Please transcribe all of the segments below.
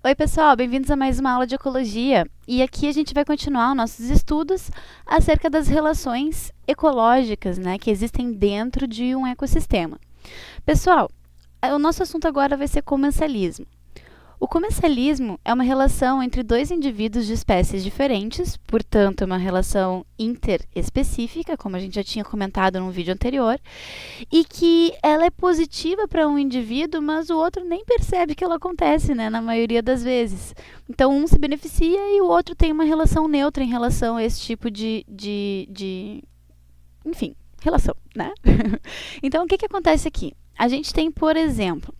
Oi, pessoal, bem-vindos a mais uma aula de ecologia. E aqui a gente vai continuar os nossos estudos acerca das relações ecológicas, né, que existem dentro de um ecossistema. Pessoal, o nosso assunto agora vai ser comensalismo. O comensalismo é uma relação entre dois indivíduos de espécies diferentes, portanto, é uma relação interespecífica, como a gente já tinha comentado no vídeo anterior, e que ela é positiva para um indivíduo, mas o outro nem percebe que ela acontece, né, na maioria das vezes. Então, um se beneficia e o outro tem uma relação neutra em relação a esse tipo enfim, relação, né? Então, o que acontece aqui? A gente tem, por exemplo,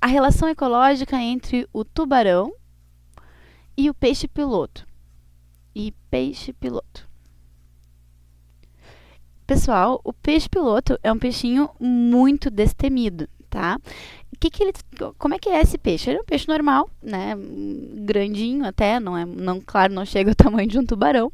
a relação ecológica entre o tubarão e o peixe-piloto. Pessoal, o peixe-piloto é um peixinho muito destemido, tá? Como é que é esse peixe? Ele é um peixe normal, né? Grandinho até, claro, não chega ao tamanho de um tubarão,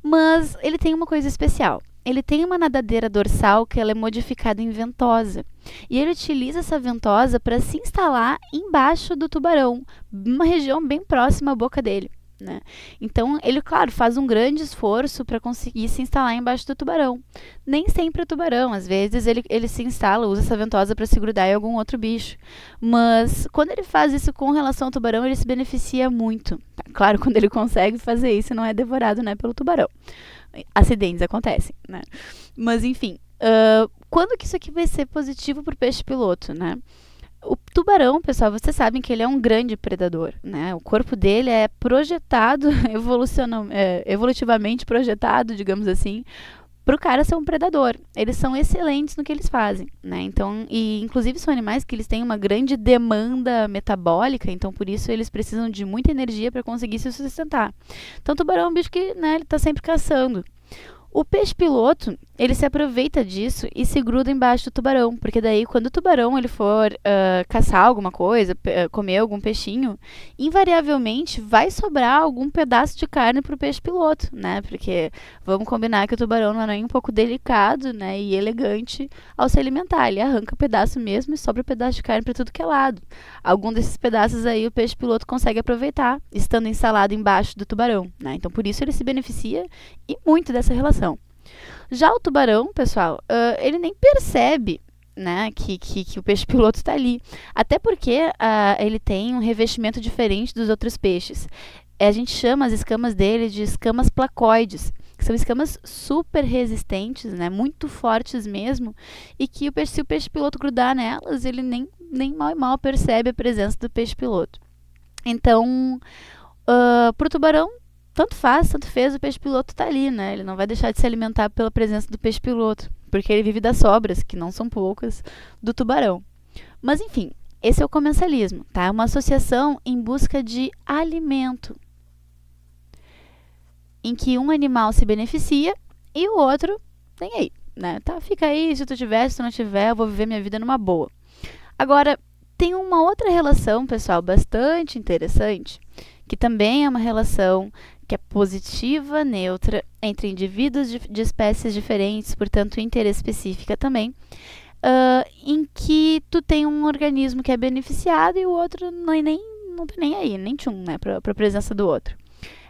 mas ele tem uma coisa especial. Ele tem uma nadadeira dorsal que ela é modificada em ventosa. E ele utiliza essa ventosa para se instalar embaixo do tubarão, uma região bem próxima à boca dele. Né? Então, ele, claro, faz um grande esforço para conseguir se instalar embaixo do tubarão. Nem sempre é tubarão, às vezes ele se instala, usa essa ventosa para se grudar em algum outro bicho. Mas quando ele faz isso com relação ao tubarão, ele se beneficia muito. Claro, quando ele consegue fazer isso, não é devorado, né, pelo tubarão. Acidentes acontecem, né? Mas, enfim, quando que isso aqui vai ser positivo para o peixe-piloto, né? O tubarão, pessoal, vocês sabem que ele é um grande predador, né? O corpo dele é projetado, evolutivamente projetado, digamos assim, para o cara ser um predador. Eles são excelentes no que eles fazem, né? Então, inclusive são animais que eles têm uma grande demanda metabólica, então por isso eles precisam de muita energia para conseguir se sustentar. Então, o tubarão é um bicho que, né, ele está sempre caçando. O peixe-piloto, ele se aproveita disso e se gruda embaixo do tubarão, porque daí quando o tubarão ele for caçar alguma coisa, comer algum peixinho, invariavelmente vai sobrar algum pedaço de carne para o peixe-piloto, né? Porque vamos combinar que o tubarão não é nem um pouco delicado, né, e elegante ao se alimentar. Ele arranca pedaço mesmo e sobra pedaço de carne para tudo que é lado. Algum desses pedaços aí o peixe-piloto consegue aproveitar, estando instalado embaixo do tubarão, né? Então por isso ele se beneficia e muito dessa relação. Já o tubarão, pessoal, ele nem percebe, né, que o peixe-piloto está ali. Até porque ele tem um revestimento diferente dos outros peixes. A gente chama as escamas dele de escamas placoides, que são escamas super resistentes, né, muito fortes mesmo, e que se o peixe-piloto grudar nelas, ele nem mal e mal percebe a presença do peixe-piloto. Então, para o tubarão, tanto faz, tanto fez, o peixe-piloto está ali, né? Ele não vai deixar de se alimentar pela presença do peixe-piloto, porque ele vive das sobras, que não são poucas, do tubarão. Mas, enfim, esse é o comensalismo, tá? É uma associação em busca de alimento, em que um animal se beneficia e o outro nem aí, né? Tá, fica aí, se tu tiver, se tu não tiver, eu vou viver minha vida numa boa. Agora, tem uma outra relação, pessoal, bastante interessante, que também é uma relação que é positiva, neutra, entre indivíduos de espécies diferentes, portanto interespecífica também, em que tu tem um organismo que é beneficiado e o outro não tá nem aí, nem tchum, né, para a presença do outro.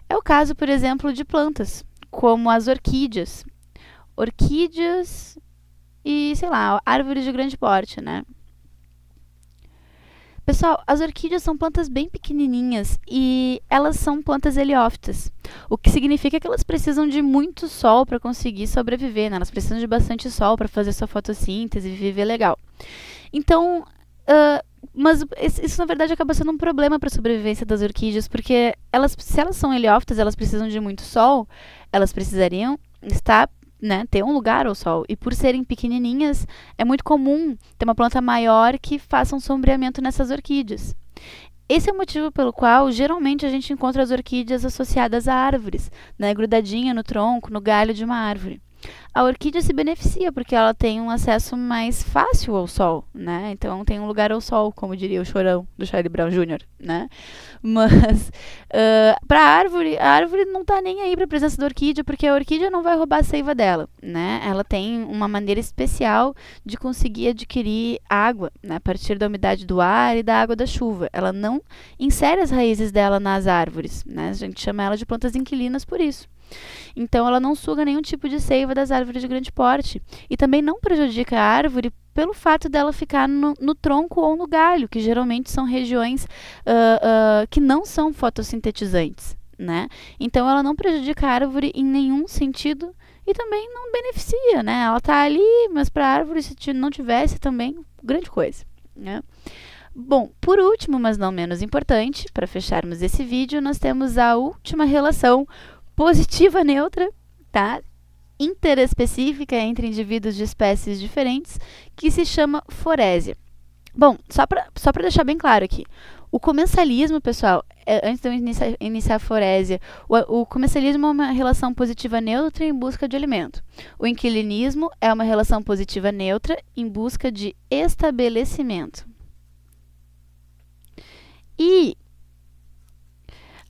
É o caso, por exemplo, de plantas, como as orquídeas. Orquídeas e, sei lá, árvores de grande porte, né? Pessoal, as orquídeas são plantas bem pequenininhas e elas são plantas heliófitas, o que significa que elas precisam de muito sol para conseguir sobreviver, né? Elas precisam de bastante sol para fazer sua fotossíntese e viver legal. Então, mas isso na verdade acaba sendo um problema para a sobrevivência das orquídeas, porque se elas são heliófitas, elas precisam de muito sol, elas precisariam estar, né, ter um lugar ao sol. E por serem pequenininhas, é muito comum ter uma planta maior que faça um sombreamento nessas orquídeas. Esse é o motivo pelo qual, geralmente, a gente encontra as orquídeas associadas a árvores, né, grudadinha no tronco, no galho de uma árvore. A orquídea se beneficia porque ela tem um acesso mais fácil ao sol, né? Então tem um lugar ao sol, como diria o Chorão do Charlie Brown Jr., né? Mas para a árvore não tá nem aí para a presença da orquídea, porque a orquídea não vai roubar a seiva dela, né? Ela tem uma maneira especial de conseguir adquirir água, né? A partir da umidade do ar e da água da chuva. Ela não insere as raízes dela nas árvores, né? A gente chama ela de plantas inquilinas por isso. Então, ela não suga nenhum tipo de seiva das árvores de grande porte. E também não prejudica a árvore pelo fato dela ficar no tronco ou no galho, que geralmente são regiões que não são fotossintetizantes, né? Então, ela não prejudica a árvore em nenhum sentido e também não beneficia, né? Ela está ali, mas para a árvore, se não tivesse, também, grande coisa, né? Bom, por último, mas não menos importante, para fecharmos esse vídeo, nós temos a última relação positiva neutra, tá? Interespecífica entre indivíduos de espécies diferentes, que se chama forésia. Bom, só para deixar bem claro aqui, o comensalismo, pessoal, antes de eu iniciar a forésia, o comensalismo é uma relação positiva neutra em busca de alimento. O inquilinismo é uma relação positiva neutra em busca de estabelecimento. E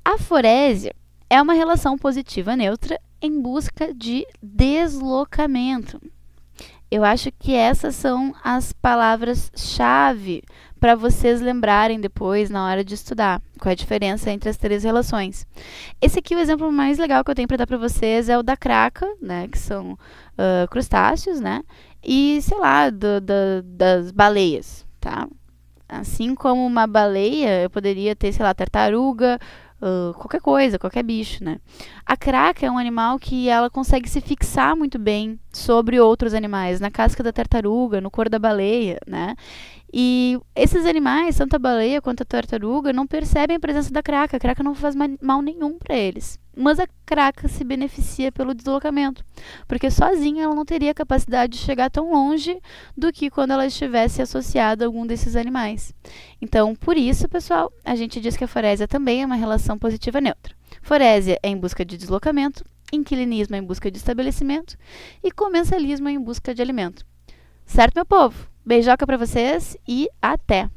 a forésia é uma relação positiva neutra em busca de deslocamento. Eu acho que essas são as palavras-chave para vocês lembrarem depois na hora de estudar qual é a diferença entre as três relações. Esse aqui, o exemplo mais legal que eu tenho para dar para vocês é o da craca, né, que são crustáceos, né, e, sei lá, das baleias, tá? Assim como uma baleia, eu poderia ter, sei lá, tartaruga, qualquer coisa, qualquer bicho, né? A craca é um animal que ela consegue se fixar muito bem sobre outros animais, na casca da tartaruga, no couro da baleia, né? E esses animais, tanto a baleia quanto a tartaruga, não percebem a presença da craca. A craca não faz mal nenhum para eles. Mas a craca se beneficia pelo deslocamento, porque sozinha ela não teria capacidade de chegar tão longe do que quando ela estivesse associada a algum desses animais. Então, por isso, pessoal, a gente diz que a forésia também é uma relação positiva neutra. Forésia é em busca de deslocamento, inquilinismo é em busca de estabelecimento e comensalismo é em busca de alimento. Certo, meu povo? Beijoca para vocês e até!